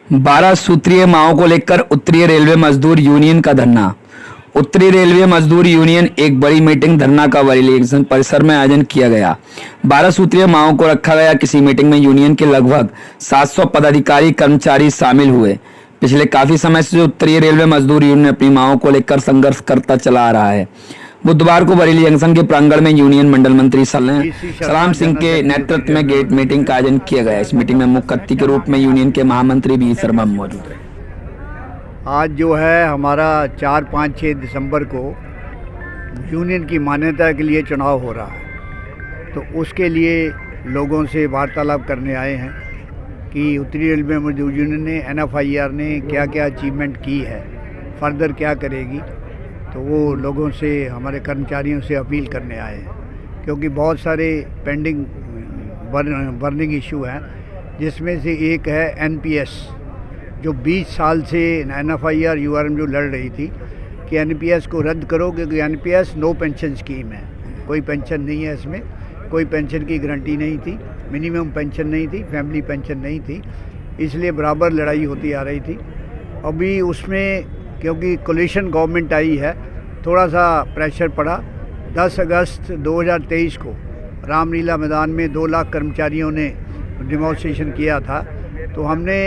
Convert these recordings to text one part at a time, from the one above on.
12 सूत्रीय मांगों को लेकर उत्तरी रेलवे मजदूर यूनियन का धरना। उत्तरी रेलवे मजदूर यूनियन एक बड़ी मीटिंग धरना का वरीय जंक्शन परिसर में आयोजन किया गया। 12 सूत्रीय मांगों को रखा गया। किसी मीटिंग में यूनियन के लगभग 700 पदाधिकारी कर्मचारी शामिल हुए। पिछले काफी समय से उत्तरी रेलवे मजदूर यूनियन अपनी मांगों को लेकर संघर्ष करता चला आ रहा है। बुधवार को बरेली जंक्शन के प्रांगण में यूनियन मंडल मंत्री सलाम सिंह के नेतृत्व में गेट मीटिंग का आयोजन किया गया। इस मीटिंग में मुख्य अतिथि के रूप में यूनियन के महामंत्री बी शर्मा मौजूद रहे। आज जो है हमारा 4, 5, 6 दिसंबर को यूनियन की मान्यता के लिए चुनाव हो रहा है, तो उसके लिए लोगों से वार्तालाप करने आए हैं कि उत्तरी रेलवे मजदूर यूनियन ने NFIR ने क्या क्या अचीवमेंट की है, फर्दर क्या करेगी। तो वो लोगों से, हमारे कर्मचारियों से अपील करने आए हैं, क्योंकि बहुत सारे पेंडिंग बर्निंग इशू हैं, जिसमें से एक है NPS, जो 20 साल से NFIR URM जो लड़ रही थी कि NPS को रद्द करो, क्योंकि NPS नो पेंशन स्कीम है, कोई पेंशन नहीं है, इसमें कोई पेंशन की गारंटी नहीं थी, मिनिमम पेंशन नहीं थी, फैमिली पेंशन नहीं थी, इसलिए बराबर लड़ाई होती आ रही थी। अभी उसमें क्योंकि कोलिशन गवर्नमेंट आई है, थोड़ा सा प्रेशर पड़ा। 10 अगस्त 2023 को रामलीला मैदान में 2 लाख कर्मचारियों ने डेमोन्स्ट्रेशन किया था, तो हमने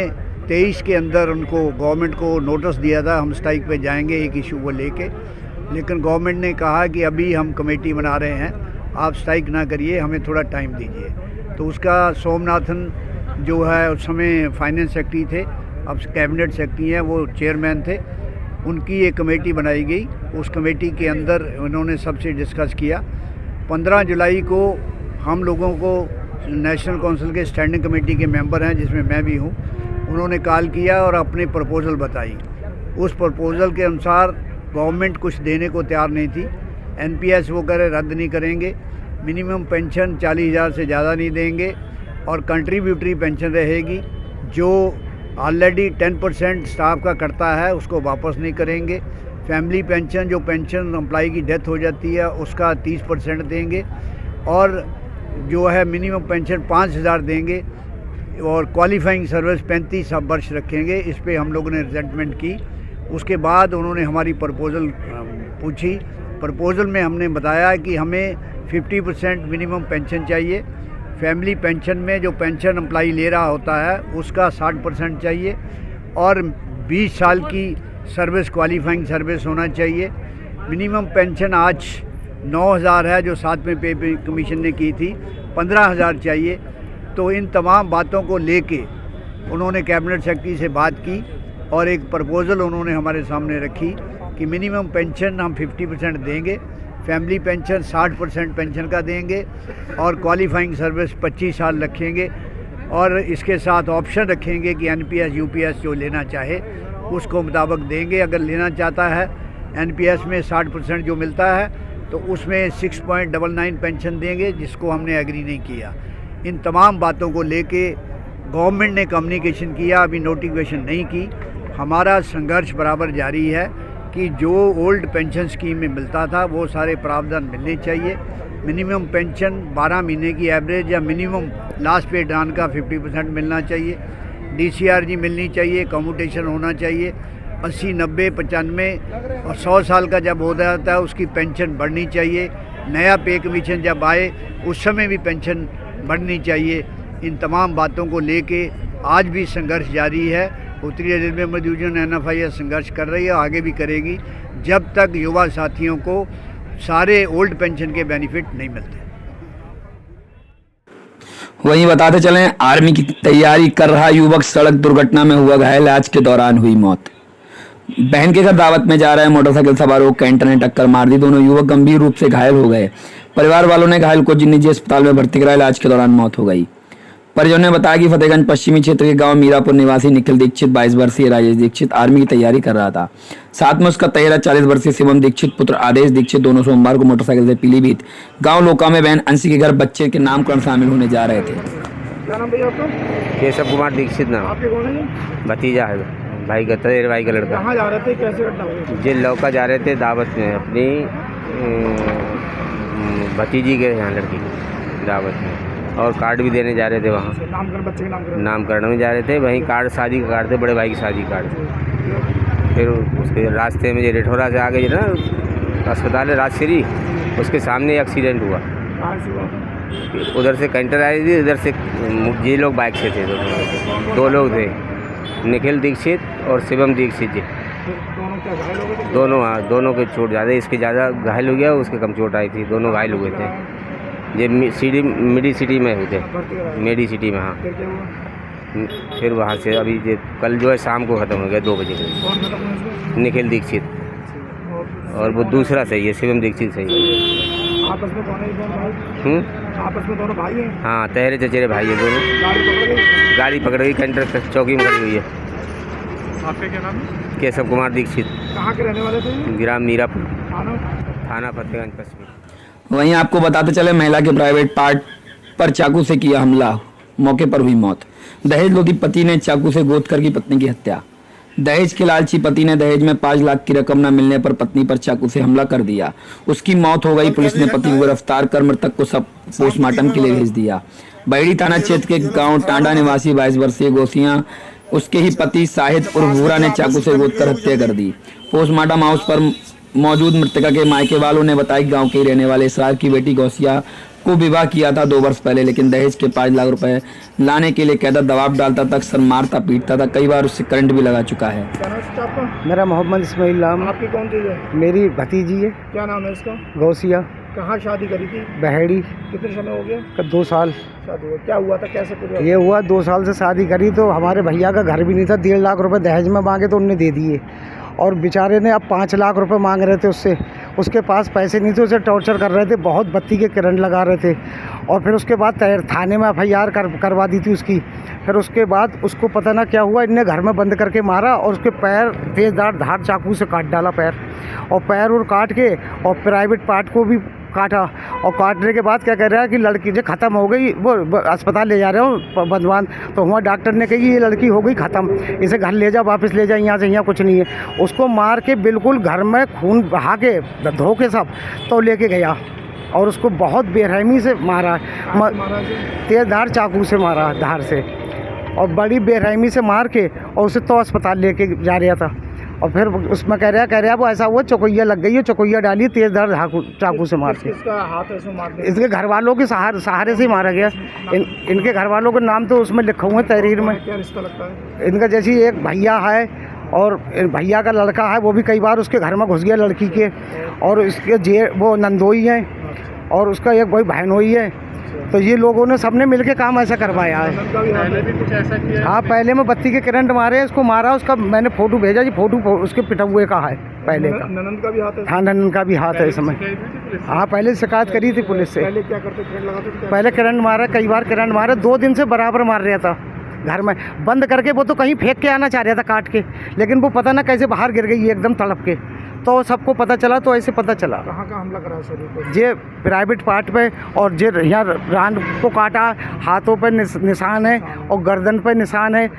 23 के अंदर उनको, गवर्नमेंट को नोटिस दिया था हम स्ट्राइक पे जाएंगे एक इशू को लेके, लेकिन गवर्नमेंट ने कहा कि अभी हम कमेटी बना रहे हैं, आप स्ट्राइक ना करिए, हमें थोड़ा टाइम दीजिए। तो उसका सोमनाथन जो है उस समय फाइनेंस सेक्रेटरी थे, अब कैबिनेट सेक्रेटरी हैं, वो चेयरमैन थे, उनकी एक कमेटी बनाई गई। उस कमेटी के अंदर उन्होंने सबसे डिस्कस किया। 15 जुलाई को हम लोगों को, नेशनल काउंसिल के स्टैंडिंग कमेटी के मेंबर हैं जिसमें मैं भी हूँ, उन्होंने कॉल किया और अपनी प्रपोज़ल बताई। उस प्रपोज़ल के अनुसार गवर्नमेंट कुछ देने को तैयार नहीं थी। NPS वो कह रहे रद्द नहीं करेंगे, मिनिमम पेंशन 40,000 से ज़्यादा नहीं देंगे, और कंट्रीब्यूटरी पेंशन रहेगी, जो ऑलरेडी 10% स्टाफ का कटता है उसको वापस नहीं करेंगे। फैमिली पेंशन, जो पेंशन एम्प्लॉय की डेथ हो जाती है उसका 30% देंगे, और जो है मिनिमम पेंशन 5,000 देंगे, और क्वालिफाइंग सर्विस 35 वर्ष रखेंगे। इस पे हम लोगों ने रिजेंटमेंट की। उसके बाद उन्होंने हमारी प्रपोज़ल पूछी। प्रपोज़ल में हमने बताया कि हमें 50% मिनिमम पेंशन चाहिए, फैमिली पेंशन में जो पेंशन एम्प्लॉय ले रहा होता है उसका 60% चाहिए, और 20 साल की सर्विस, क्वालिफाइंग सर्विस होना चाहिए। मिनिमम पेंशन आज 9,000 है, जो 7वें पे कमीशन ने की थी, 15,000 चाहिए। तो इन तमाम बातों को लेके उन्होंने कैबिनेट सेक्रेटरी से बात की, और एक प्रपोज़ल उन्होंने हमारे सामने रखी कि मिनिमम पेंशन हम 50% देंगे, फैमिली पेंशन 60% पेंशन का देंगे, और क्वालिफाइंग सर्विस 25 साल रखेंगे, और इसके साथ ऑप्शन रखेंगे कि NPS UPS जो लेना चाहे उसको मुताबिक देंगे। अगर लेना चाहता है NPS में 60% जो मिलता है तो उसमें 6.99 पेंशन देंगे, जिसको हमने एग्री नहीं किया। इन तमाम बातों को लेके गवर्नमेंट ने कम्युनिकेशन किया, अभी नोटिफिकेशन नहीं की। हमारा संघर्ष बराबर जारी है कि जो ओल्ड पेंशन स्कीम में मिलता था वो सारे प्रावधान मिलने चाहिए। मिनिमम पेंशन 12 महीने की एवरेज या मिनिमम लास्ट पे डान का 50% मिलना चाहिए। DCRG मिलनी चाहिए, कम्यूटेशन होना चाहिए। 80, 90, 95 और 100 साल का जब हो जाता है उसकी पेंशन बढ़नी चाहिए। नया पे कमीशन जब आए उस समय भी पेंशन बढ़नी चाहिए। इन तमाम बातों को लेके आज भी संघर्ष जारी है। उत्तरी रेलवे मजदूर यूनियन NFIR संघर्ष कर रही है, आगे भी करेगी, जब तक युवा साथियों को सारे ओल्ड पेंशन के बेनिफिट नहीं मिलते। वहीं बताते चलें, आर्मी की तैयारी कर रहा युवक सड़क दुर्घटना में हुआ घायल, इलाज के दौरान हुई मौत। बहन के घर दावत में जा रहे मोटरसाइकिल सवारों को कैंटर ने टक्कर मार दी। दोनों युवक गंभीर रूप से घायल हो गए। परिवार वालों ने घायल को निजी अस्पताल में भर्ती कराया, इलाज के दौरान मौत हो गई। परिजनों ने बताया कि फतेहगंज पश्चिमी क्षेत्र के गांव मीरापुर निवासी निखिल दीक्षित 22 वर्षीय राजेश दीक्षित आर्मी की तैयारी कर रहा था। साथ में उसका तैयारा 40 वर्षीय शिवम दीक्षित पुत्र आदेश दीक्षित दोनों सोमवार को मोटरसाइकिल से पीलीभीत गांव लोका में बहन अंशी के घर बच्चे के नामकरण शामिल होने जा रहे थे। क्या नाम भैया आपका? केशव कुमार दीक्षित नाम। आपके कौन है? भतीजा है, भाई का, तेरे भाई का लड़का। कहाँ जा रहे थे, कैसे घटना हुई? जे लौका जा रहे थे दावत में, अपनी भतीजी के यहाँ लड़की की दावत में। और कार्ड भी देने जा रहे थे वहाँ, नामकरण बच्चे के नामकरण। नामकरण में जा रहे थे। वहीं कार्ड, शादी का कार्ड थे, बड़े भाई की शादी का कार्ड। फिर उसके रास्ते में ये रेठौरा से आगे ना अस्पताल है राजश्री, उसके सामने एक्सीडेंट हुआ। कहाँ से हुआ? उधर से कैंटर आई थी, इधर से ये लोग बाइक से थे, दो लोग थे, निखिल दीक्षित और शिवम दीक्षित जी। फिर दोनों क्या घायल हो गए थे? दोनों, हाँ, दोनों के चोट ज़्यादा, इसके ज़्यादा घायल हो गया, उसके कम चोट आई थी, दोनों घायल हुए थे। ये मिडी सिटी में हुए थे, भर्ती कराया? मेडी सिटी में, हाँ। फिर क्या हुआ? फिर वहाँ से अभी ये कल जो है शाम को ख़त्म हो गया 2 बजे। कौन खत्म हुआ इसमें? निखिल दीक्षित और वो दूसरा सही है, शिवम दीक्षित सही है। आपस में कौन है ये दोनों भाई? आपस में दोनों भाई हैं? हाँ, तहरे चचेरे भाई है दोनों। गाड़ी पकड़ गई? गाड़ी पकड़ गई, कैंटर चौकी में खड़ी हुई है। आपका क्या नाम है? केशव कुमार दीक्षित, कहाँ के रहने वाले थे ये? ग्राम मीरापुर, थाना? थाना फतेहगंज पश्चिमी। वहीं आपको बताते चले महिला के प्राइवेट पार्ट पर चाकू से किया हमला, मौके पर हुई मौत। दहेज लोभी पति ने चाकू से गोद कर की पत्नी की हत्या। दहेज के लालची पति ने दहेज में 5 लाख की रकम न मिलने पर पत्नी पर चाकू से हमला कर दिया। उसकी मौत हो गई। पुलिस ने पति को गिरफ्तार कर मृतक को सब पोस्टमार्टम के लिए भेज दिया। बहेड़ी थाना क्षेत्र के गांव टांडा निवासी 22 वर्षीय गोसियां उसके ही पति शाहिद उर्फ भूरा ने चाकू से गोद कर हत्या कर दी। पोस्टमार्टम हाउस पर मौजूद मृतका के मायके वालों ने बताया कि गांव के ही रहने वाले इसरार की बेटी गौसिया को विवाह किया था 2 वर्ष पहले, लेकिन दहेज के 5 लाख रुपए लाने के लिए कहता दबाव डालता था, अक्सर मारता पीटता था, कई बार उससे करंट भी लगा चुका है। क्या नाम है आपका? मेरा मोहम्मद इस्माइल नाम। आपकी कौन चीज़ है? मेरी भतीजी है क्या नाम है इसका? गौसिया, कहाँ शादी करी थी? बहेड़ी। कितने समय हो गया 2 साल शादी हुआ? क्या हुआ था, कैसे पूरा? ये हुआ 2 साल से शादी करी तो हमारे भैया का घर भी नहीं था। 1.5 लाख रुपए दहेज में मांगे तो उनने दे दिए, और बेचारे ने अब 5 लाख रुपए मांग रहे थे उससे। उसके पास पैसे नहीं थे, उसे टॉर्चर कर रहे थे, बहुत बत्ती के करंट लगा रहे थे। और फिर उसके बाद थाने में FIR करवा दी थी उसकी। फिर उसके बाद उसको पता ना क्या हुआ, इनने घर में बंद करके मारा और उसके पैर तेज़दार धार चाकू से काट डाला पैर, और पैर और काट के और प्राइवेट पार्ट को भी काटा। और काटने के बाद क्या कह रहा है कि लड़की जो ख़त्म हो गई, वो अस्पताल ले जा रहे हो बंदवान, तो वहाँ डॉक्टर ने कही ये लड़की हो गई ख़त्म, इसे घर ले जाओ, वापस ले जाओ, यहाँ से यहाँ कुछ नहीं है। उसको मार के बिल्कुल घर में खून बहा के धो के सब तो लेके गया, और उसको बहुत बेरहमी से मारा, तेज़धार चाकू से मारा धार से, और बड़ी बेरहमी से मार के और उसे तो अस्पताल लेके जा रहा था। और फिर उसमें कह रहा वो ऐसा हुआ चौकैया लग गई है, चौकैया डाली तेज़धार चाकू से मार के। इसका हाथ है मारने? इसके घर वालों के सहारे से ही मारा गया। इनके घर वालों के नाम तो उसमें लिखा हुआ है तहरीर में। क्या रिश्ता लगता है इनका? जैसे एक भैया है और भैया का लड़का है, वो भी कई बार उसके घर में घुस गया लड़की के, और इसके वो नंदोई हैं, और उसका एक भाई बहनोई है। तो ये लोगों ने सबने मिलके काम ऐसा करवाया है। पहले भी कुछ ऐसा किया? हाँ, पहले में बत्ती के करंट मारे, इसको मारा, उसका मैंने फ़ोटो भेजा जी, फ़ोटो उसके पिटा हुए का है पहले का। ननंद का भी हाथ है? हाँ, ननन का भी हाथ है इस समय। हाँ, पहले शिकायत करी थी पुलिस से। पहले क्या करते? करंट लगाते थे? पहले करंट मारा, कई बार करंट मारा, 2 दिन से बराबर मार रहा था घर में बंद करके। वो तो कहीं फेंक के आना चाह रहा था काट के, लेकिन वो पता ना कैसे बाहर गिर गई एकदम तड़प के, तो सबको पता चला, तो ऐसे पता चला। कहाँ का हमला करा शरीर पर? जे प्राइवेट पार्ट पे, और जे यहाँ रान को काटा, हाथों पे निशान है और गर्दन पे निशान है।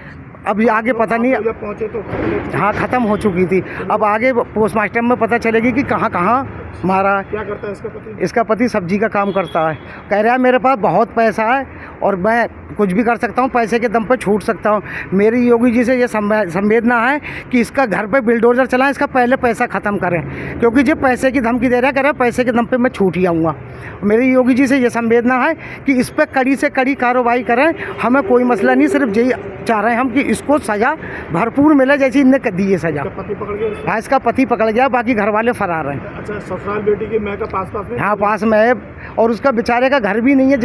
अब ये आगे पता नहीं, जब पहुँचे तो हाँ ख़त्म हो चुकी थी। अब आगे पोस्टमार्टम में पता चलेगी कि कहाँ कहाँ मारा है। क्या करता है इसका पति? इसका पति सब्जी का काम करता है। कह रहा है मेरे पास बहुत पैसा है और मैं कुछ भी कर सकता हूँ, पैसे के दम पे छूट सकता हूँ। मेरी योगी जी से ये संवेदना है कि इसका घर पे बिल्डोजर चलाएं, इसका पहले पैसा ख़त्म करें, क्योंकि जो पैसे की धमकी दे रहा है, कह रहा है पैसे के दम पे मैं छूट ही आऊँगा। मेरी योगी जी से ये संवेदना है कि इस पर कड़ी से कड़ी कार्रवाई करें। हमें कोई मसला नहीं, सिर्फ यही चाह रहे हैं हम कि इसको सज़ा भरपूर मिले, जैसी इनने दी है सज़ा। पति पकड़ गया? हाँ, इसका पति पकड़ गया, बाकी घर वाले फरार हैं। अच्छा, ससुराल बेटी की मैं का पास में? हाँ, पास में है, और उसका बेचारे का घर भी नहीं है,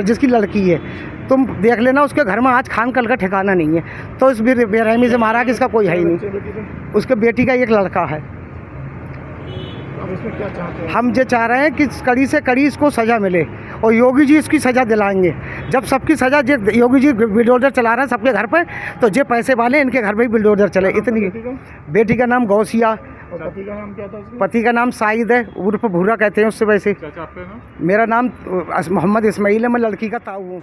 जिसकी लड़की है। तुम देख लेना, उसके घर में आज खान कल का ठिकाना नहीं है। तो इस बेरहमी से मारा कि इसका कोई है ही नहीं। उसके बेटी का एक लड़का है। अब इसमें क्या चाहते हैं? हम ये चाह रहे हैं कि कड़ी से कड़ी इसको सज़ा मिले, और योगी जी इसकी सज़ा दिलाएंगे। जब सबकी सज़ा, योगी जी बिल्डोजर चला रहे हैं सबके घर पे, तो जे पैसे वाले इनके घर में भी बिल्डोजर चले। इतनी बेटी का नाम गौसिया, और पति का नाम क्या था उसका? पति का नाम शाहिद है, उर्फ भूरा कहते हैं उससे। वैसे मेरा नाम मोहम्मद इस्माइल है, मैं लड़की का ताऊ हूँ।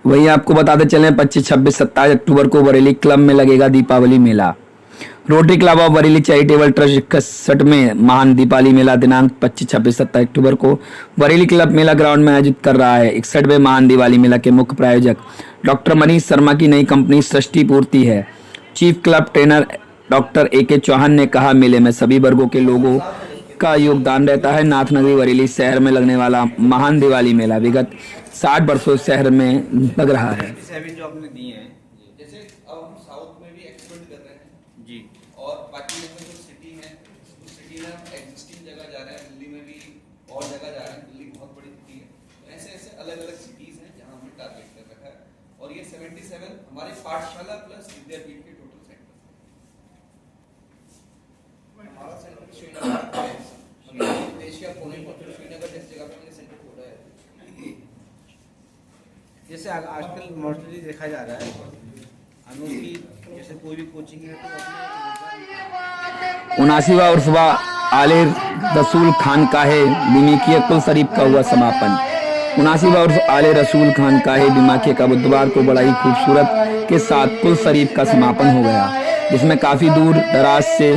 वहीं आपको बताते चलें 25, 26, 27 अक्टूबर को बरेली क्लब में लगेगा दीपावली मेला। Rotary Club of Bareilly charitable trust 61वें महान दीपावली मेला दिनांक 25, 26, 27 अक्टूबर को बरेली क्लब मेला ग्राउंड में आयोजित कर रहा है। 61वें महान दिवाली मेला के मुख्य प्रायोजक डॉक्टर मनीष शर्मा की नई कंपनी सृष्टि पूर्ति है। Chief club trainer doctor AK Chauhan ने कहा, मेले में सभी वर्गों के लोगों का योगदान रहता है। नाथनगरी बरेली शहर में लगने वाला महान दिवाली मेला विगत 60 वर्षों शहर में लग रहा है। जो आपने दिए हैं, जैसे अब हम साउथ में भी एक्सपेंड कर रहे हैं जी, और बाकी जैसे जो सिटी है उस सिटी में हम एग्जिस्टिंग जगह जा रहे हैं, दिल्ली में भी और जगह जा रहे हैं। दिल्ली बहुत बड़ी सिटी है, तो ऐसे ऐसे अलग अलग सिटीज हैं जहां हमने टारगेट कर रखा है। और ये 77 हमारे पाठशाला प्लस विद्यापीठ के टोटल सेंटर हमारा सेंटर श्रीनगर है। एशिया पुणे श्रीनगर जैसी जगह पे हमने सेंटर खोला है। जैसे आजकल मोस्टली देखा जा रहा है हम लोग की, जैसे कोई भी कोचिंग है तो 79वां उर्सवा आले रसूल खान काहे बीमाकिया कुल शरीफ का हुआ समापन। 79वां उर्स आले रसूल खान काहे बीमाकिया का बुधवार को बड़ा ही खूबसूरत के साथ कुल शरीफ का समापन हो गया, जिसमें काफ़ी दूर दराज से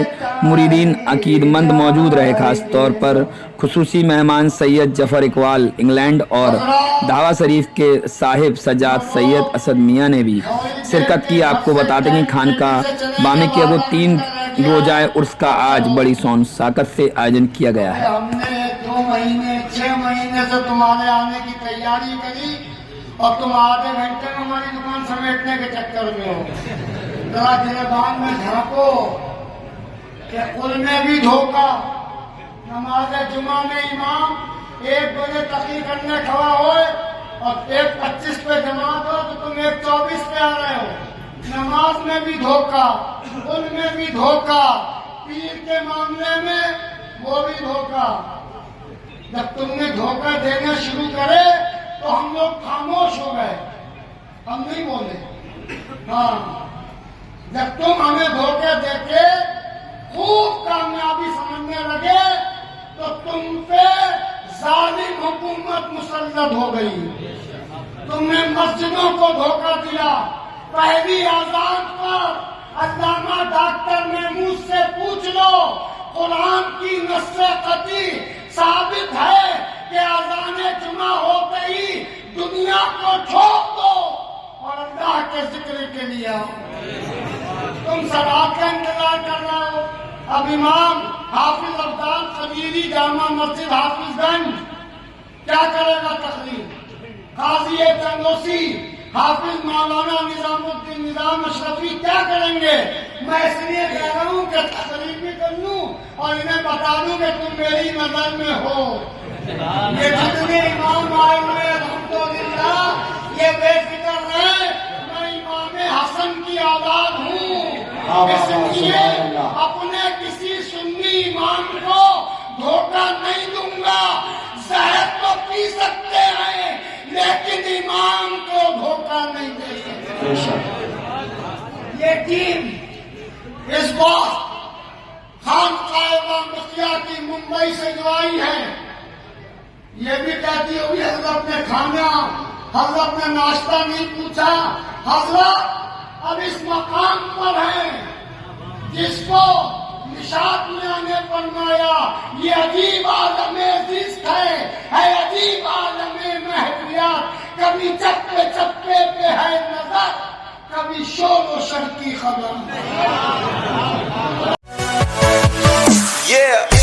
मुरीदीन अकीदमंद मौजूद रहे। खास तौर पर खुसूसी मेहमान सैयद जफर इकबाल इंग्लैंड और दावा शरीफ के साहिब सजाद सैयद असद मियाँ ने भी शिरकत की। आपको बताते हैं कि खानका बामिकिया को 3 रोजाए उर्स का आज बड़ी शौन साकत से आयोजन किया गया है। हमने 2 महीने 6 महीने से तुम्हारे आने की तैयारी करी और तुम आधे घंटे में हमारी दुकान समेटने के चक्कर में हो। जरा गिरबान में झांको कि उनमें भी धोखा। नमाज जुमा में इमाम 1 बजे तकरीर करने खड़ा हो और 1:25 पे जमात हो तो तुम 1:24 पे आ रहे हो। नमाज में भी धोखा, उनमें भी धोखा, पीर के मामले में वो भी धोखा। जब तुमने धोखा देना शुरू करे तो हम लोग खामोश हो गए, हम नहीं बोले। हाँ, जब तुम हमें धोखे देके खूब कामयाबी समझने लगे तो तुम पे जालिम हुकूमत मुसल्लत हो गई। तुमने मस्जिदों को धोखा दिया। पहली आजान पर अल्लामा डॉक्टर महमूद से पूछ लो, कुरान की नस्से कती साबित है कि आजाने जुमा होते ही दुनिया को छोड़ दो और अल्लाह के जिक्र के लिए आओ। तुम सलात का इंतजार कर रहे हो। अब इमाम हाफिज अब्दाल कबीरी जामा मस्जिद हाफिजगंज क्या करेगा तकरीर? काजी तनोसी हाफिज मौलाना निजामुद्दीन निजाम अशरफी क्या करेंगे? मैं इसलिए कह रहा हूँ कि तकरीर भी कर लूँ और इन्हें बता दूँ कि तुम मेरी नजर में हो। ये जितने इमाम आए हुए अल्हम्दुलिल्लाह ये बेफिक्र रहे, मैं इमाम हसन की औलाद हूँ, इसलिए अपने किसी सुन्नी इमाम को धोखा नहीं दूंगा। जहर तो पी सकते हैं लेकिन इमाम को धोखा नहीं दे सकते। ये टीम इस बार खानकाह मुखिया की मुंबई से जो आई है, ये भी कहती होगी हजरत ने खाना, हजरत ने नाश्ता नहीं पूछा। हजरत अब इस मकाम पर है जिसको निशात में आने फरमाया, ये अजीब आलमे जिस्म है अजीब आलमे महफियात। कभी चप्पे चप्पे पे है नजर, कभी शोर व शर की खबर। Yeah.